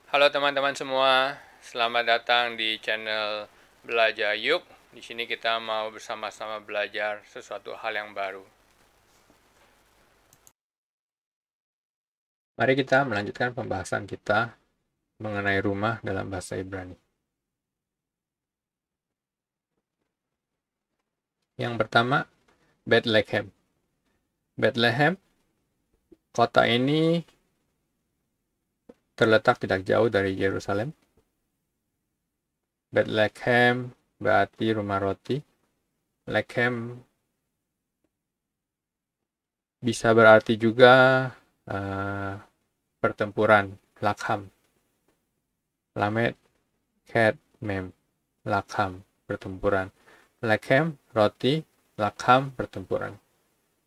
Halo teman-teman semua, selamat datang di channel Belajar Yuk. Di sini kita mau bersama-sama belajar sesuatu hal yang baru. Mari kita melanjutkan pembahasan kita mengenai rumah dalam bahasa Ibrani. Yang pertama, Bethlehem. Bethlehem, kota ini terletak tidak jauh dari Yerusalem. Bethlehem berarti rumah roti. Lechem bisa berarti juga pertempuran, Lakham. Lamed, Ket, Mem, Lakham, pertempuran. Lechem, roti, Lakham, pertempuran.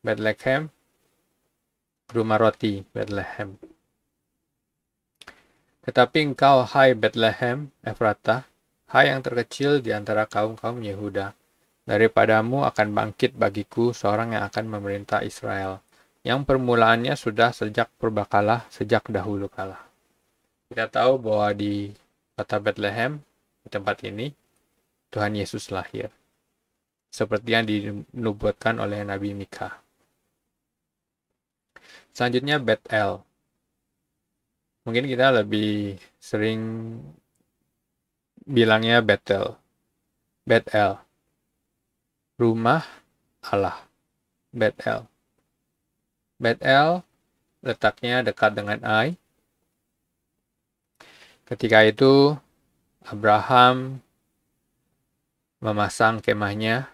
Bethlehem, rumah roti, Bethlehem. Tetapi engkau, hai Bethlehem, Efrata, hai yang terkecil di antara kaum-kaum Yehuda, daripadamu akan bangkit bagiku seorang yang akan memerintah Israel, yang permulaannya sudah sejak purbakala, sejak dahulu kala. Kita tahu bahwa di kota Bethlehem, di tempat ini, Tuhan Yesus lahir. Seperti yang dinubuatkan oleh Nabi Mika. Selanjutnya Bethel. Mungkin kita lebih sering bilangnya Bethel. Bethel. Rumah Allah. Bethel. Bethel letaknya dekat dengan Ai. Ketika itu Abraham memasang kemahnya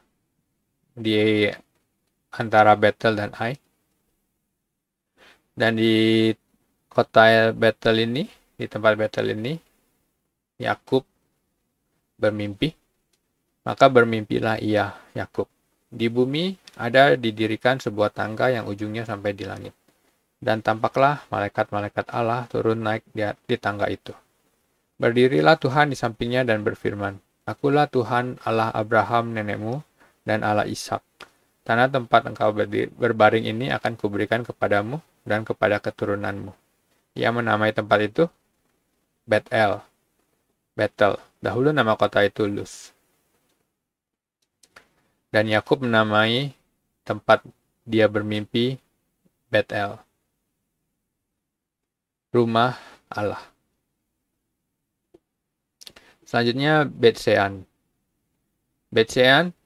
di antara Bethel dan Ai. Dan di kota Bethel ini, di tempat Bethel ini, Yakub bermimpi. Maka bermimpilah ia, Yakub. Di bumi ada didirikan sebuah tangga yang ujungnya sampai di langit. Dan tampaklah malaikat-malaikat Allah turun naik di tangga itu. Berdirilah Tuhan di sampingnya dan berfirman, Akulah Tuhan Allah Abraham nenekmu dan Allah Ishak. Tanah tempat engkau berbaring ini akan kuberikan kepadamu dan kepada keturunanmu. Ia menamai tempat itu Bethel. Bethel. Dahulu nama kota itu Luz. Dan Yakub menamai tempat dia bermimpi Bethel. Rumah Allah. Selanjutnya Betsean. Betsean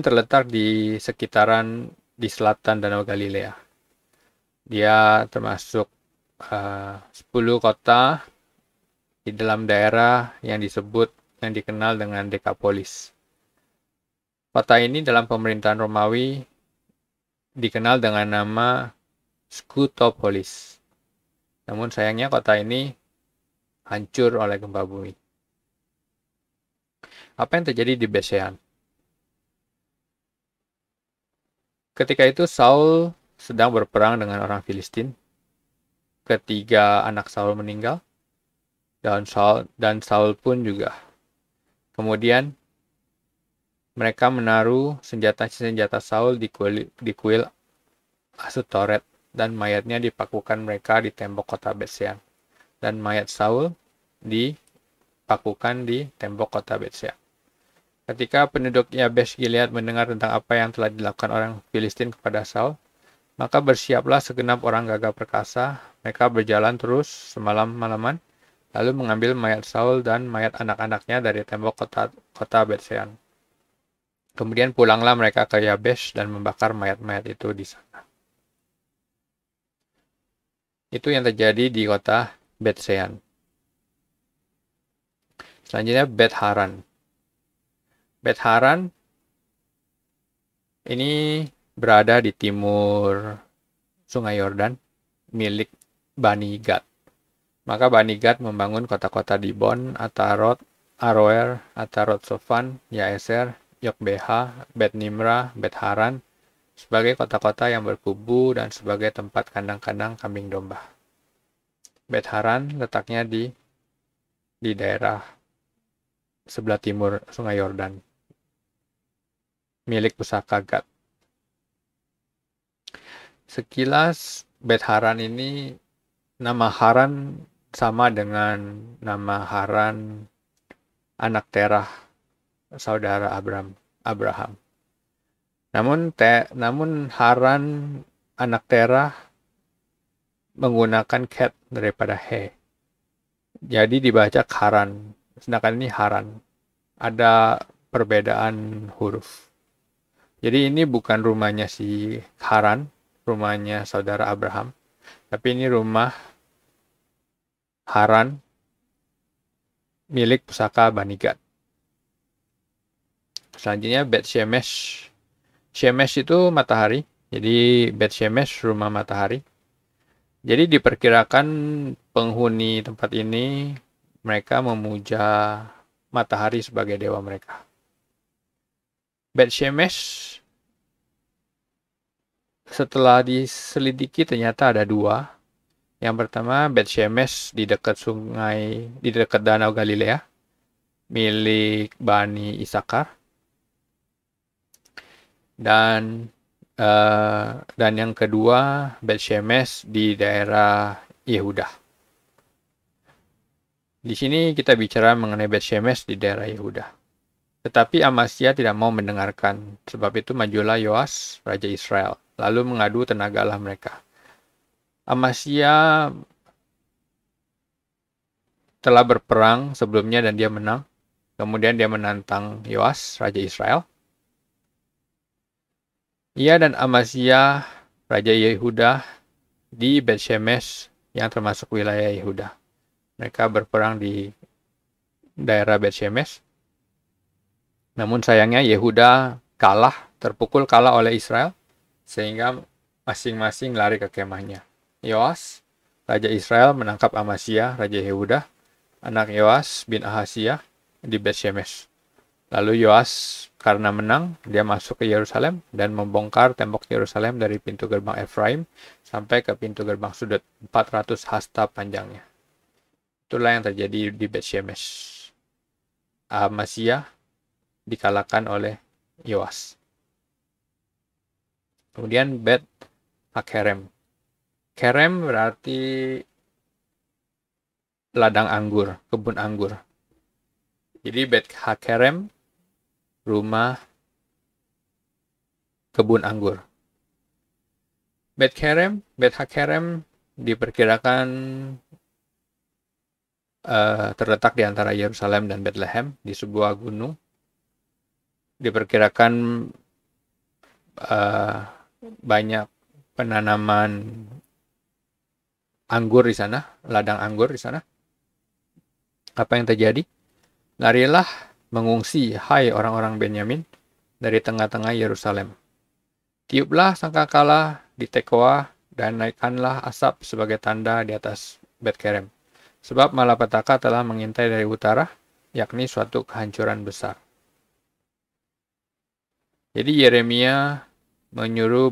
terletak di sekitaran di selatan Danau Galilea. Dia termasuk 10 kota di dalam daerah yang dikenal dengan Dekapolis. Kota ini dalam pemerintahan Romawi dikenal dengan nama Scutopolis. Namun sayangnya kota ini hancur oleh gempa bumi. Apa yang terjadi di Betsean? Ketika itu Saul sedang berperang dengan orang Filistin. Ketiga anak Saul meninggal. Dan Saul pun juga. Kemudian mereka menaruh senjata-senjata Saul di kuil Asutoret dan mayatnya dipakukan mereka di tembok kota Betsean. Dan mayat Saul dipakukan di tembok kota Betsean. Ketika penduduk Yabesh Gilead mendengar tentang apa yang telah dilakukan orang Filistin kepada Saul, maka bersiaplah segenap orang gagah perkasa. Mereka berjalan terus semalam-malaman, lalu mengambil mayat Saul dan mayat anak-anaknya dari tembok kota Betsean. Kemudian pulanglah mereka ke Yabesh dan membakar mayat-mayat itu di sana. Itu yang terjadi di kota Betsean. Selanjutnya Bet-Haran. Bet-Haran ini berada di timur Sungai Yordan, milik Bani Gad. Maka Bani Gad membangun kota-kota Dibon, Atarot, Aroer, Atarot Sofan, Yaeser, Yokbeha, Bet-Nimra, Bet-Haran, sebagai kota-kota yang berkubu dan sebagai tempat kandang-kandang kambing domba. Bet-Haran letaknya di daerah sebelah timur Sungai Yordan, milik pusaka Gad. Sekilas Bet Haran ini, nama Haran sama dengan nama Haran anak Terah, saudara Abraham. Namun Haran anak Terah menggunakan cat daripada he. Jadi dibaca Haran. Sedangkan ini Haran. Ada perbedaan huruf. Jadi ini bukan rumahnya si Haran, rumahnya saudara Abraham. Tapi ini rumah Haran milik pusaka Bani Gad. Selanjutnya Bet Shemesh. Shemesh itu matahari. Jadi Bet Shemesh rumah matahari. Jadi diperkirakan penghuni tempat ini mereka memuja matahari sebagai dewa mereka. Bet Shemesh setelah diselidiki ternyata ada dua. Yang pertama Bet Shemesh di dekat Danau Galilea milik Bani Isakar. Dan yang kedua Bet Shemesh di daerah Yehuda. Di sini kita bicara mengenai Bet Shemesh di daerah Yehuda. Tetapi Amasya tidak mau mendengarkan, sebab itu majulah Yoas, raja Israel, lalu mengadu tenagalah mereka. Amasya telah berperang sebelumnya dan dia menang. Kemudian dia menantang Yoas, raja Israel. Ia dan Amasya, raja Yehuda, di Bet Shemesh yang termasuk wilayah Yehuda. Mereka berperang di daerah Bet Shemesh. Namun sayangnya Yehuda terpukul kalah oleh Israel, sehingga masing-masing lari ke kemahnya. Yoas, raja Israel, menangkap Amasya, raja Yehuda, anak Yoas bin Ahasya, di Bet Shemesh. Lalu Yoas karena menang, dia masuk ke Yerusalem dan membongkar tembok Yerusalem dari pintu gerbang Efraim sampai ke pintu gerbang sudut, 400 hasta panjangnya. Itulah yang terjadi di Bet Shemesh. Amasya dikalahkan oleh Yoas. Kemudian Bet Hakerem. Kerem berarti ladang anggur, kebun anggur. Jadi Bet Hakerem, rumah kebun anggur. Bet Hakerem diperkirakan terletak di antara Yerusalem dan Bethlehem di sebuah gunung. Diperkirakan banyak penanaman anggur di sana, ladang anggur di sana. Apa yang terjadi? Larilah mengungsi, hai orang-orang Benyamin, dari tengah-tengah Yerusalem. Tiuplah sangkakala di Tekoa dan naikkanlah asap sebagai tanda di atas Bet Kerem. Sebab malapetaka telah mengintai dari utara, yakni suatu kehancuran besar. Jadi Yeremia menyuruh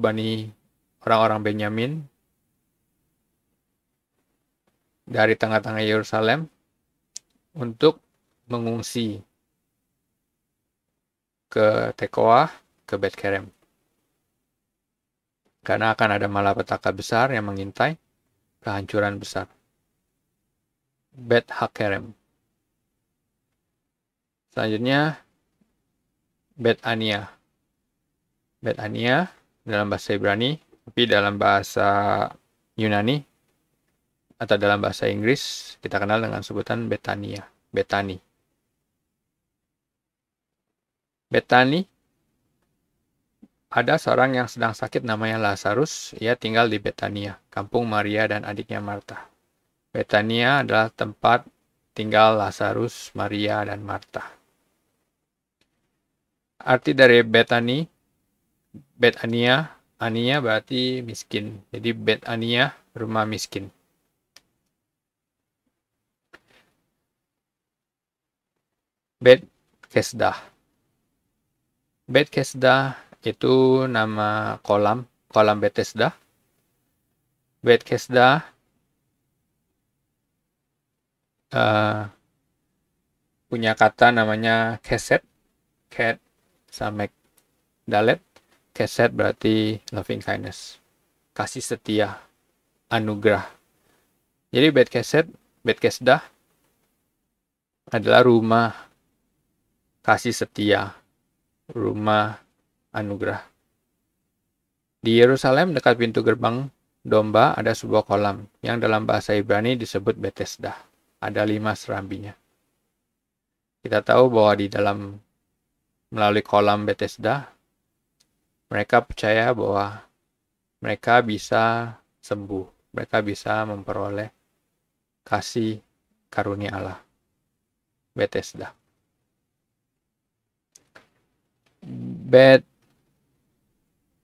orang-orang Benyamin dari tengah-tengah Yerusalem untuk mengungsi ke Tekoa, ke Bet Kerem. Karena akan ada malapetaka besar yang mengintai, kehancuran besar. Bet Hakerem. Selanjutnya, Bet Ania. Bet Ania dalam bahasa Ibrani, tapi dalam bahasa Yunani atau dalam bahasa Inggris kita kenal dengan sebutan Betania, Betani. Betani, ada seorang yang sedang sakit namanya Lazarus. Ia tinggal di Betania, kampung Maria dan adiknya Marta. Betania adalah tempat tinggal Lazarus, Maria, dan Marta. Arti dari Betania, Ania berarti miskin. Jadi Betania, rumah miskin. Bet Kesdah. Bet Kesdah itu nama kolam Bethesda. Bet Kesdah punya kata namanya keset, ket sama dalet. Keset berarti loving kindness, kasih setia. anugerah. Jadi Bet Kesdah adalah rumah kasih setia, rumah anugerah. Di Yerusalem dekat pintu gerbang domba ada sebuah kolam yang dalam bahasa Ibrani disebut Betesda. Ada 5 serambinya. Kita tahu bahwa di dalam melalui kolam Betesda, mereka percaya bahwa mereka bisa sembuh, mereka bisa memperoleh kasih karunia Allah. Betesda.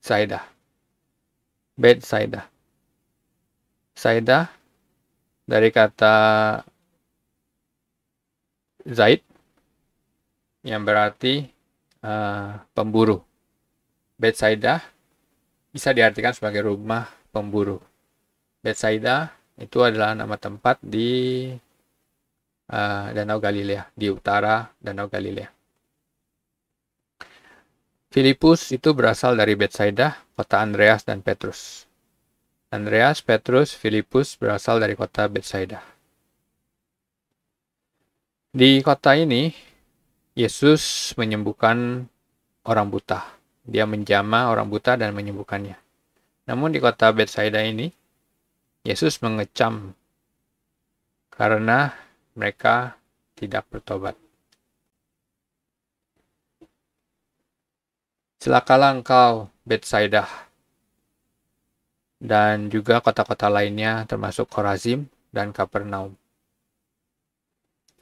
Betsaida. Saida dari kata Zaid yang berarti pemburu. Betsaida bisa diartikan sebagai rumah pemburu. Betsaida itu adalah nama tempat di Danau Galilea, di utara Danau Galilea. Filipus itu berasal dari Betsaida, kota Andreas dan Petrus. Andreas, Petrus, Filipus berasal dari kota Betsaida. Di kota ini, Yesus menyembuhkan orang buta. Dia menjamah orang buta dan menyembuhkannya. Namun di kota Betsaida ini, Yesus mengecam karena mereka tidak bertobat. Celakalah engkau, Betsaida, dan juga kota-kota lainnya termasuk Khorazim dan Kapernaum.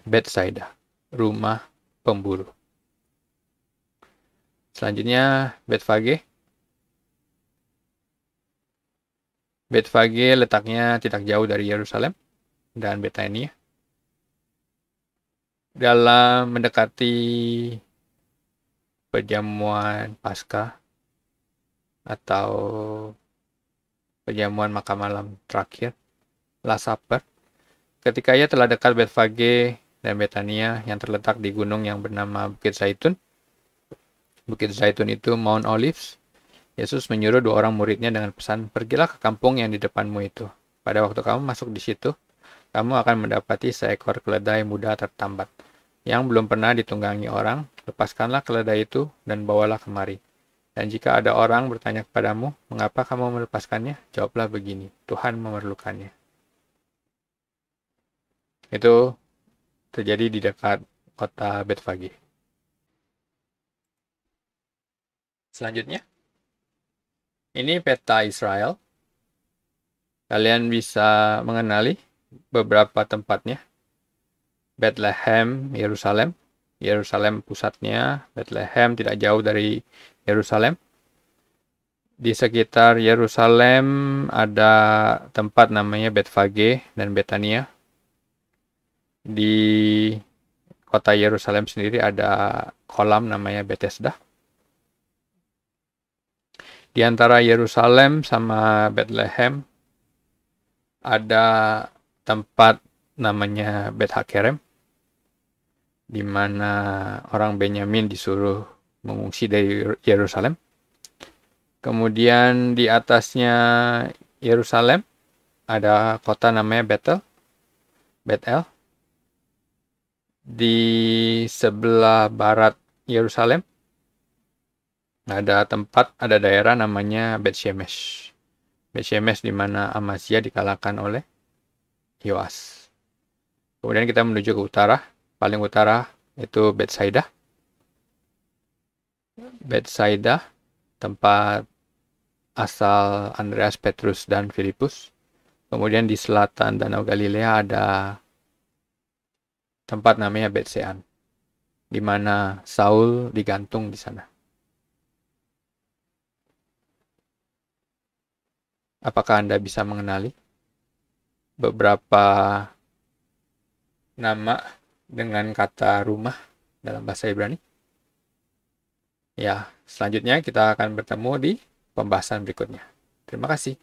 Betsaida, rumah pemburu. Selanjutnya, Betfage. Betfage letaknya tidak jauh dari Yerusalem dan Betania. Dalam mendekati perjamuan Paskah atau perjamuan makan malam terakhir, Last Supper, ketika ia telah dekat Betfage dan Betania yang terletak di gunung yang bernama Bukit Zaitun. Bukit Zaitun itu Mount Olives. Yesus menyuruh 2 orang muridnya dengan pesan, pergilah ke kampung yang di depanmu itu. Pada waktu kamu masuk di situ, kamu akan mendapati seekor keledai muda tertambat, yang belum pernah ditunggangi orang. Lepaskanlah keledai itu dan bawalah kemari. Dan jika ada orang bertanya kepadamu, mengapa kamu melepaskannya? Jawablah begini, Tuhan memerlukannya. Itu terjadi di dekat kota Betfage. Selanjutnya, ini peta Israel. Kalian bisa mengenali beberapa tempatnya. Bethlehem, Yerusalem. Yerusalem pusatnya, Bethlehem tidak jauh dari Yerusalem. Di sekitar Yerusalem ada tempat namanya Betfage dan Betania. Di kota Yerusalem sendiri ada kolam namanya Betesda. Di antara Yerusalem sama Bethlehem ada tempat namanya Bet Hakerem, di mana orang Benyamin disuruh mengungsi dari Yerusalem. Kemudian di atasnya Yerusalem ada kota namanya Betel. Di sebelah barat Yerusalem ada daerah namanya Bet Shemesh. Bet Shemesh di mana Amasya dikalahkan oleh Yoas. Kemudian kita menuju ke utara. Paling utara itu Betsaida. Betsaida, tempat asal Andreas, Petrus, dan Filipus. Kemudian di selatan Danau Galilea ada tempat namanya Betsean, di mana Saul digantung di sana. Apakah Anda bisa mengenali beberapa nama dengan kata rumah dalam bahasa Ibrani? Ya, selanjutnya kita akan bertemu di pembahasan berikutnya. Terima kasih.